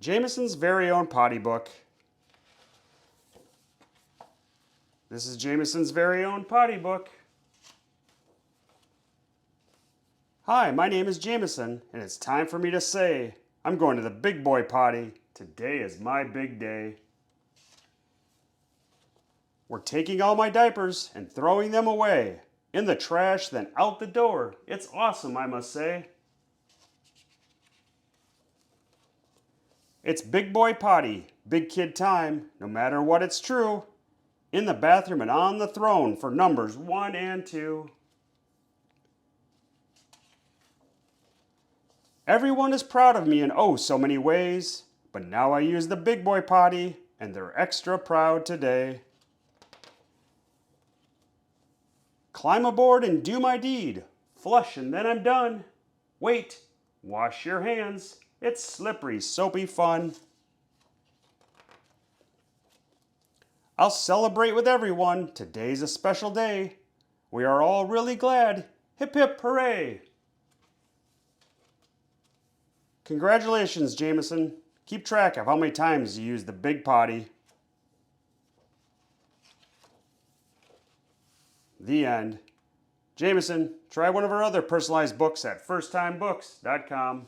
Jameson's very own potty book. This is Jameson's very own potty book. Hi, my name is Jameson, and it's time for me to say, I'm going to the big boy potty. Today is my big day. We're taking all my diapers and throwing them away. In the trash, then out the door. It's awesome, I must say. It's big boy potty, big kid time, no matter what it's true. In the bathroom and on the throne for numbers 1 and 2. Everyone is proud of me in oh so many ways, but now I use the big boy potty and they're extra proud today. Climb aboard and do my deed. Flush and then I'm done. Wait, wash your hands. It's slippery, soapy fun. I'll celebrate with everyone. Today's a special day. We are all really glad. Hip hip hooray. Congratulations, Jameson. Keep track of how many times you use the big potty. The end. Jameson, try one of our other personalized books at firsttimebooks.com.